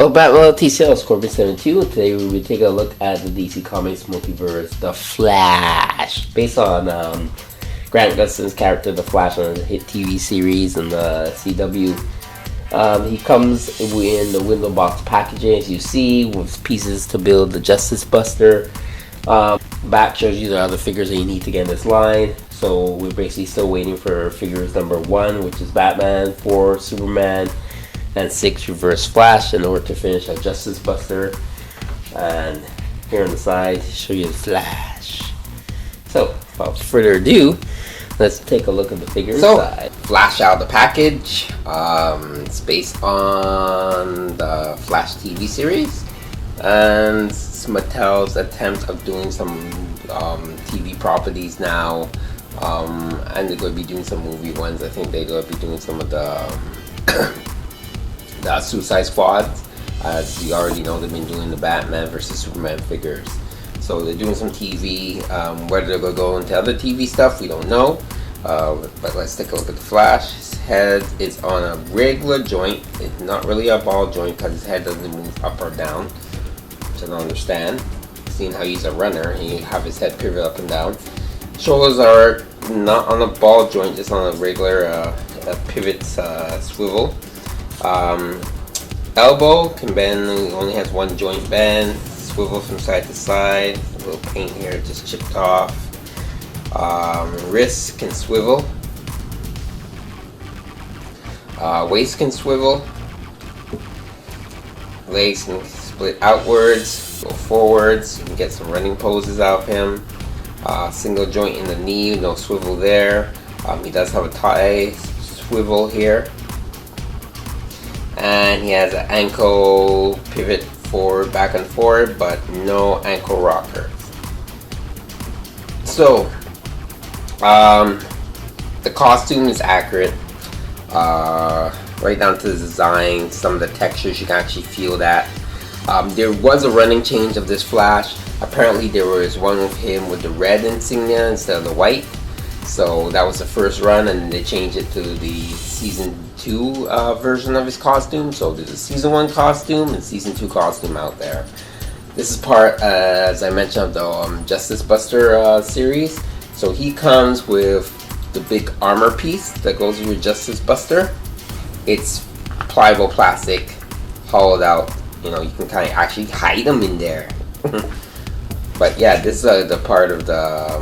Well, Batman TCL is Corbin 72. Today we will take a look at the DC Comics multiverse, The Flash, based on Grant Gustin's character, The Flash, on the hit TV series and the CW. He comes in the window box packaging, as you see, with pieces to build the Justice Buster. Back shows you the other figures that you need to get in this line. So we're basically still waiting for figures number 1, which is Batman, 4 Superman, and 6 Reverse Flash in order to finish a Justice Buster. And here on the side, show you the Flash. So without further ado, let's take a look at the figure inside. Flash out of the package. It's based on the Flash TV series, and it's Mattel's attempt of doing some TV properties now, and they're going to be doing some movie ones. I think they're going to be doing some of the the Suicide Squad. As you already know, they've been doing the Batman versus Superman figures. So they're doing some TV. Whether they're going to go into other TV stuff, we don't know. But let's take a look at the Flash. His head is on a regular joint. It's not really a ball joint because his head doesn't move up or down, which I don't understand. Seeing how he's a runner, he have his head pivot up and down. Shoulders are not on a ball joint, just on a regular pivot swivel. Elbow can bend, only has one joint bend, swivel from side to side, a little paint here just chipped off. Wrist can swivel, waist can swivel, legs can split outwards, go forwards. You can get some running poses out of him. Single joint in the knee, no swivel there. He does have a tie swivel here. And he has an ankle pivot forward, back and forward, but no ankle rockers. So, the costume is accurate, right down to the design. Some of the textures, you can actually feel that. There was a running change of this Flash. Apparently there was one with him with the red insignia instead of the white. So that was the first run, and they changed it to the season 2 version of his costume. So there's a season 1 costume and season 2 costume out there. This is part, as I mentioned, of the Justice Buster series. So he comes with the big armor piece that goes with your Justice Buster. It's pliable plastic, hollowed out. You know, you can kind of actually hide them in there. But yeah, this is the part of the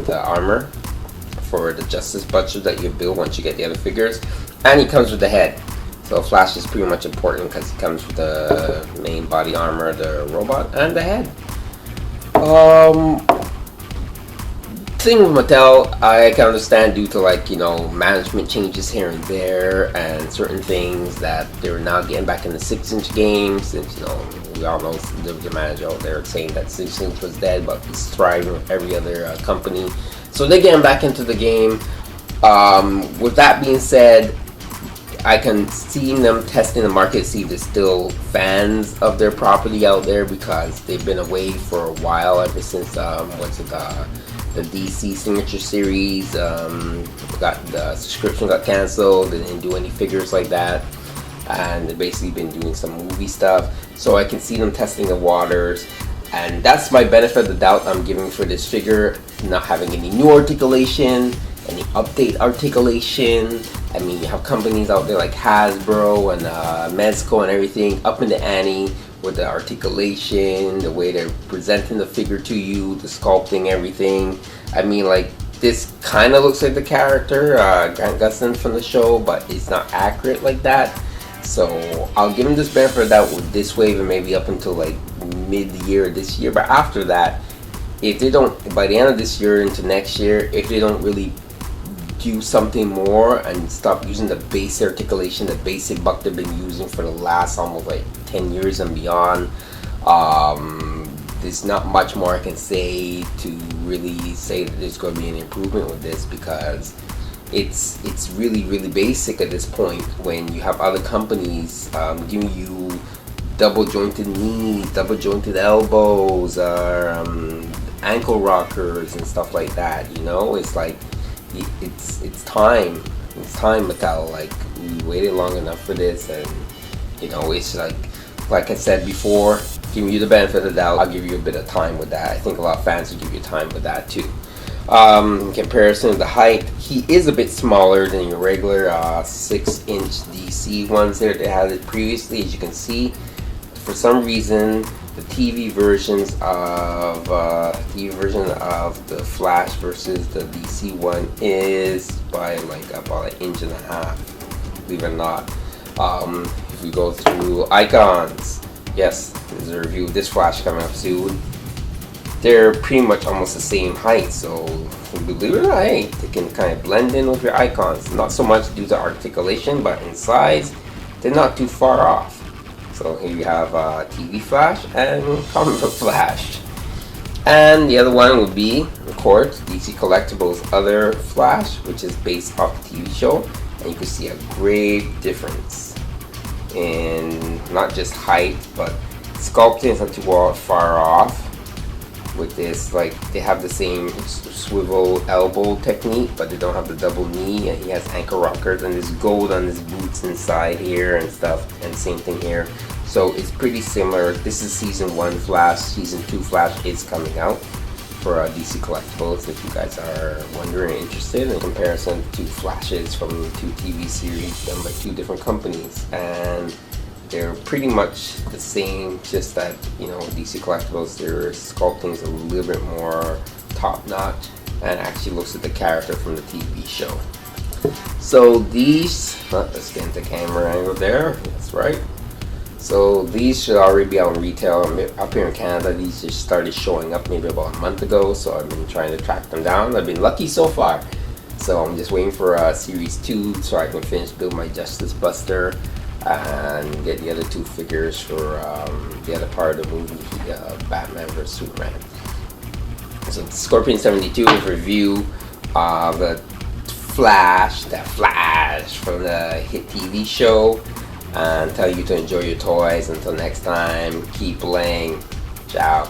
the armor for the Justice Buster that you build once you get the other figures. And he comes with the head. So Flash is pretty much important because he comes with the main body armor, the robot, and the head. Thing with Mattel, I can understand due to management changes here and there and certain things that they're now getting back in the 6-inch games. Since we all know the manager out there saying that 6-inch was dead, but it's thriving with every other company. So they're getting back into the game. With that being said, I can see them testing the market, see if there's still fans of their property out there, because they've been away for a while, ever since the DC Signature series. The subscription got canceled. They didn't do any figures like that, and they've basically been doing some movie stuff. So I can see them testing the waters, and that's my benefit of the doubt I'm giving for this figure, not having any new articulation, any update articulation. I mean, you have companies out there like Hasbro and Mezco and everything up in the ante with the articulation, the way they're presenting the figure to you, the sculpting, everything. I mean, this kind of looks like the character, Grant Gustin from the show, but it's not accurate like that. So I'll give him this benefit of that with this wave, and maybe up until mid-year this year. But after that, if they don't, by the end of this year into next year, if they don't really do something more and stop using the basic articulation, the basic buck they've been using for the last almost 10 years and beyond, there's not much more I can say to really say that there's going to be an improvement with this, because it's really basic at this point when you have other companies giving you double jointed knees, double jointed elbows, ankle rockers and stuff like that. It's time, Mattel. We waited long enough for this, and it's like I said before, giving you the benefit of the doubt, I'll give you a bit of time with that. I think a lot of fans will give you time with that too. In comparison to the height, he is a bit smaller than your regular 6-inch DC ones there that had it previously. As you can see, for some reason, the TV versions of the Flash versus the DC one is by like about 1.5 inches, believe it or not. If we go through icons, yes, there's a review of this Flash coming up soon. They're pretty much almost the same height, so believe it or not, hey, they can kind of blend in with your icons. Not so much due to articulation, but in size, they're not too far off. So here you have TV Flash and comic book Flash. And the other one would be, of course, DC Collectibles' other Flash, which is based off the TV show. And you can see a great difference in not just height, but sculpting is not too far off. With this, like, they have the same swivel elbow technique, but they don't have the double knee, and he has ankle rockers, and there's gold on his boots inside here and stuff, and same thing here. So it's pretty similar. This is season 1 Flash. Season 2 Flash is coming out for DC Collectibles, if you guys are wondering, interested, in comparison to Flashes from 2 TV series done by 2 different companies. And they're pretty much the same, just that, you know, DC Collectibles, their sculpting is a little bit more top notch and actually looks at the character from the TV show. So these, let's get into camera angle there, that's right. So these should already be out in retail. Up here in Canada, these just started showing up maybe about a month ago, so I've been trying to track them down. I've been lucky so far. So I'm just waiting for Series 2 so I can finish build my Justice Buster and get the other 2 figures for the other part of the movie, Batman vs Superman. So Scorpion 72 is a review of the Flash from the hit TV show, and tell you to enjoy your toys. Until next time, keep playing. Ciao.